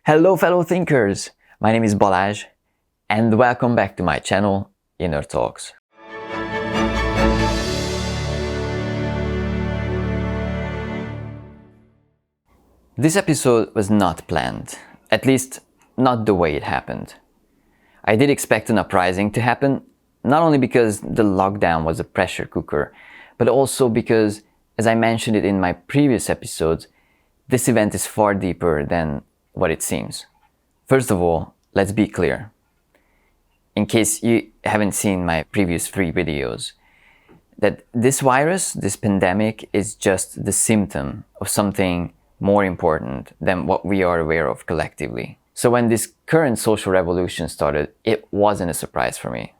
Hello fellow thinkers, my name is Balázs and welcome back to my channel Inner Talks. This episode was not planned, at least not the way it happened. I did expect an uprising to happen, not only because the lockdown was a pressure cooker, but also because, as I mentioned it in my previous episodes, this event is far deeper than what it seems. First of all, let's be clear. In case you haven't seen my previous 3 videos, that this virus, this pandemic, is just the symptom of something more important than what we are aware of collectively. So when this current social revolution started, it wasn't a surprise for me.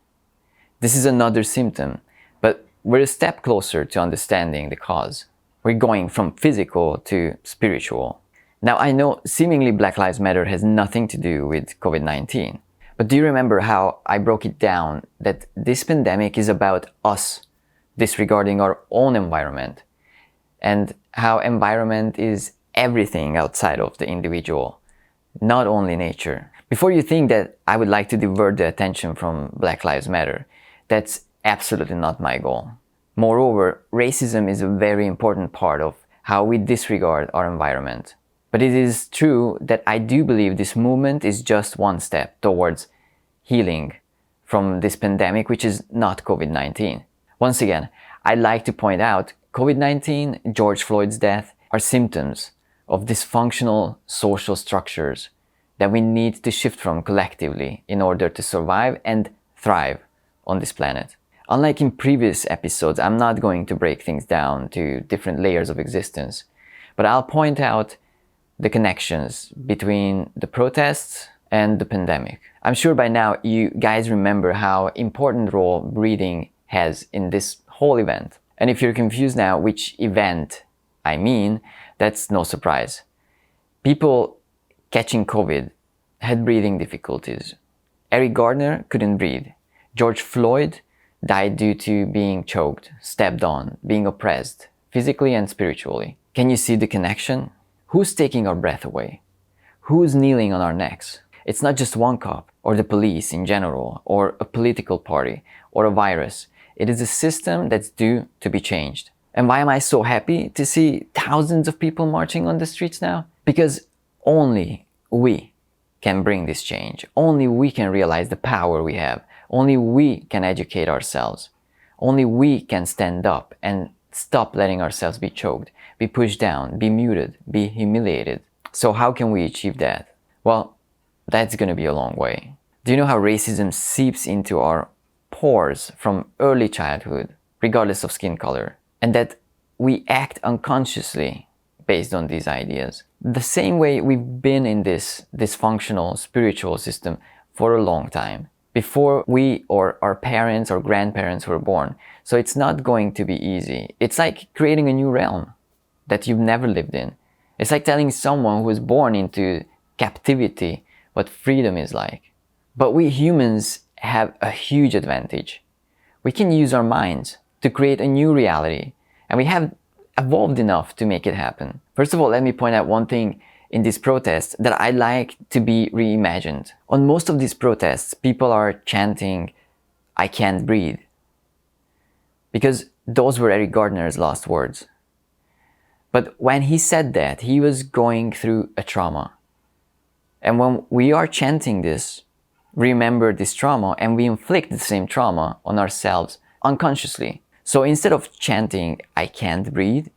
This is another symptom, but we're a step closer to understanding the cause. We're going from physical to spiritual. Now, I know seemingly Black Lives Matter has nothing to do with COVID-19, but do you remember how I broke it down that this pandemic is about us disregarding our own environment, and how environment is everything outside of the individual, not only nature? Before you think that I would like to divert the attention from Black Lives Matter, that's absolutely not my goal. Moreover, racism is a very important part of how we disregard our environment. But it is true that I do believe this movement is just one step towards healing from this pandemic, which is not COVID-19. Once again, I'd like to point out COVID-19, George Floyd's death, are symptoms of dysfunctional social structures that we need to shift from collectively in order to survive and thrive on this planet. Unlike in previous episodes, I'm not going to break things down to different layers of existence, but I'll point out the connections between the protests and the pandemic. I'm sure by now you guys remember how important role breathing has in this whole event. And if you're confused now which event I mean, that's no surprise. People catching COVID had breathing difficulties. Eric Garner couldn't breathe. George Floyd died due to being choked, stepped on, being oppressed, physically and spiritually. Can you see the connection? Who's taking our breath away? Who's kneeling on our necks? It's not just one cop, or the police in general, or a political party, or a virus. It is a system that's due to be changed. And why am I so happy to see thousands of people marching on the streets now? Because only we can bring this change. Only we can realize the power we have. Only we can educate ourselves. Only we can stand up and stop letting ourselves be choked, be pushed down, be muted, be humiliated. So how can we achieve that? Well, that's going to be a long way. Do you know how racism seeps into our pores from early childhood, regardless of skin color? And that we act unconsciously based on these ideas. The same way we've been in this dysfunctional spiritual system for a long time, before we or our parents or grandparents were born. So it's not going to be easy. It's like creating a new realm that you've never lived in. It's like telling someone who was born into captivity what freedom is like. But we humans have a huge advantage. We can use our minds to create a new reality, and we have evolved enough to make it happen. First of all, let me point out one thing in these protests that I'd like to be reimagined. On most of these protests, people are chanting, "I can't breathe," because those were Eric Garner's last words. But when he said that, he was going through a trauma. And when we are chanting this, remember this trauma, and we inflict the same trauma on ourselves unconsciously. So instead of chanting, "I can't breathe,"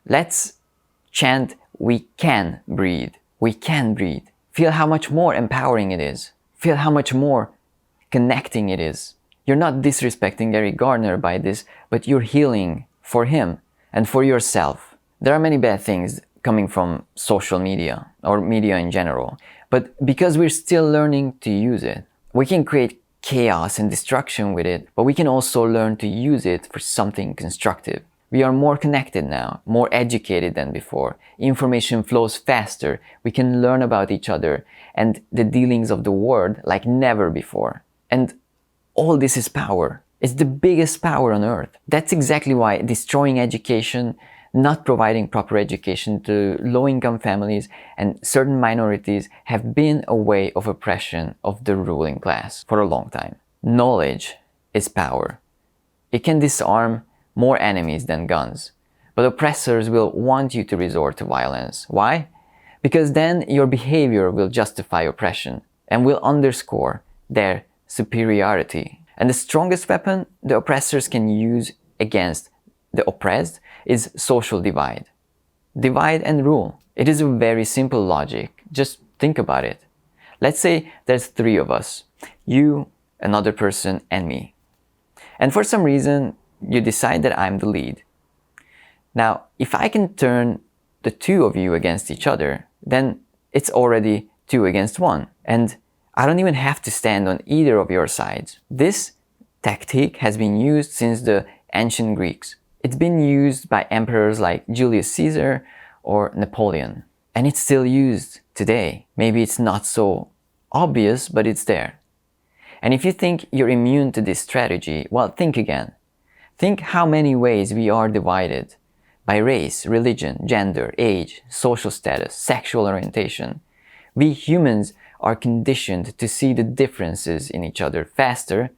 let's chant, "We can breathe. We can breathe." Feel how much more empowering it is. Feel how much more connecting it is. You're not disrespecting Eric Garner by this, but you're healing for him and for yourself. There are many bad things coming from social media or media in general, but because we're still learning to use it, we can create chaos and destruction with it, but we can also learn to use it for something constructive. We are more connected now, more educated than before. Information flows faster. We can learn about each other and the dealings of the world like never before. And all this is power. It's the biggest power on earth. That's exactly why destroying education, not providing proper education to low-income families and certain minorities have been a way of oppression of the ruling class for a long time. Knowledge is power. It can disarm more enemies than guns, but oppressors will want you to resort to violence. Why? Because then your behavior will justify oppression and will underscore their superiority. And the strongest weapon the oppressors can use against the oppressed is social divide. Divide and rule. It is a very simple logic. Just think about it. Let's say there's 3 of us. You, another person, and me. And for some reason, you decide that I'm the lead. Now, if I can turn the 2 of you against each other, then it's already 2 against 1. And I don't even have to stand on either of your sides. This tactic has been used since the ancient Greeks. It's been used by emperors like Julius Caesar or Napoleon. And it's still used today. Maybe it's not so obvious, but it's there. And if you think you're immune to this strategy, well, think again. Think how many ways we are divided by race, religion, gender, age, social status, sexual orientation. We humans are conditioned to see the differences in each other faster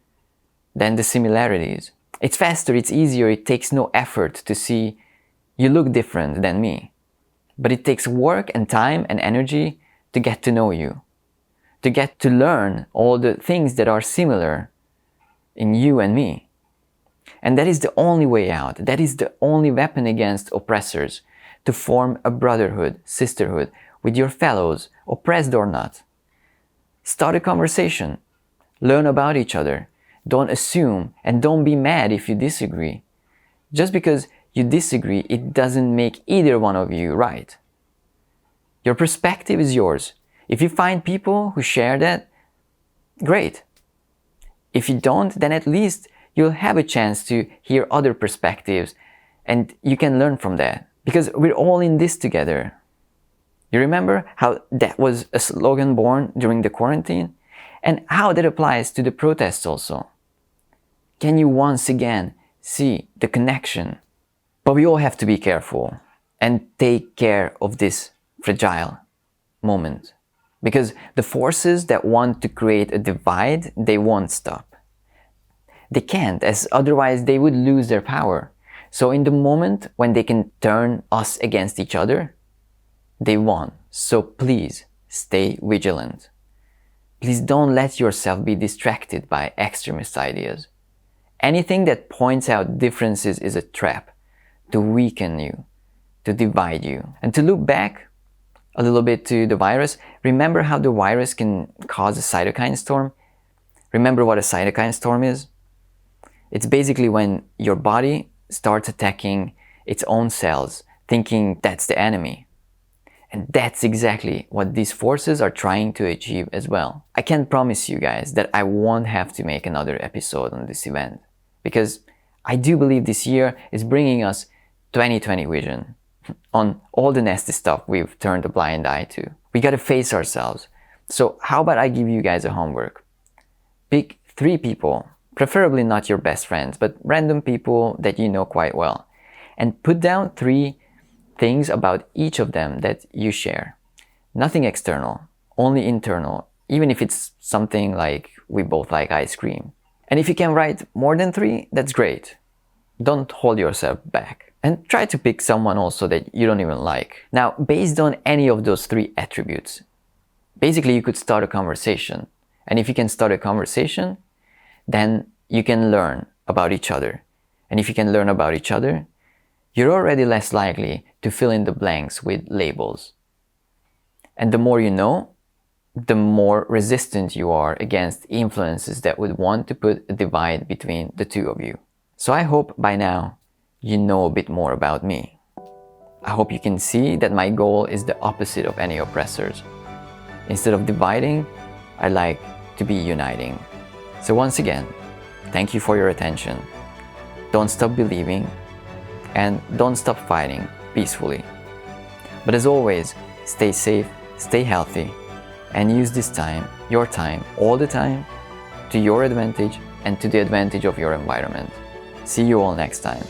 than the similarities. It's faster, it's easier, it takes no effort to see you look different than me. But it takes work and time and energy to get to know you, to get to learn all the things that are similar in you and me. And that is the only way out. That is the only weapon against oppressors, to form a brotherhood, sisterhood with your fellows, oppressed or not. Start a conversation. Learn about each other. Don't assume and don't be mad if you disagree. Just because you disagree, it doesn't make either one of you right. Your perspective is yours. If you find people who share that, great. If you don't, then at least you'll have a chance to hear other perspectives and you can learn from that. Because we're all in this together. You remember how that was a slogan born during the quarantine? And how that applies to the protests also. Can you once again see the connection? But we all have to be careful and take care of this fragile moment. Because the forces that want to create a divide, they won't stop. They can't, as otherwise they would lose their power. So in the moment when they can turn us against each other, they won. So please stay vigilant. Please don't let yourself be distracted by extremist ideas. Anything that points out differences is a trap to weaken you, to divide you. And to look back a little bit to the virus, remember how the virus can cause a cytokine storm? Remember what a cytokine storm is? It's basically when your body starts attacking its own cells, thinking that's the enemy. And that's exactly what these forces are trying to achieve as well. I can't promise you guys that I won't have to make another episode on this event, because I do believe this year is bringing us 2020 vision on all the nasty stuff we've turned a blind eye to. We gotta face ourselves. So how about I give you guys a homework? Pick 3 people, preferably not your best friends, but random people that you know quite well, and put down 3 things about each of them that you share. Nothing external, only internal, even if it's something like we both like ice cream. And if you can write more than 3, that's great. Don't hold yourself back. And try to pick someone also that you don't even like. Now, based on any of those 3 attributes, basically you could start a conversation. And if you can start a conversation, then you can learn about each other. And if you can learn about each other, you're already less likely to fill in the blanks with labels. And the more you know, the more resistant you are against influences that would want to put a divide between the 2 of you. So I hope by now you know a bit more about me. I hope you can see that my goal is the opposite of any oppressors. Instead of dividing, I like to be uniting. So once again, thank you for your attention. Don't stop believing and don't stop fighting peacefully. But as always, stay safe, stay healthy, and use this time, your time, all the time, to your advantage and to the advantage of your environment. See you all next time.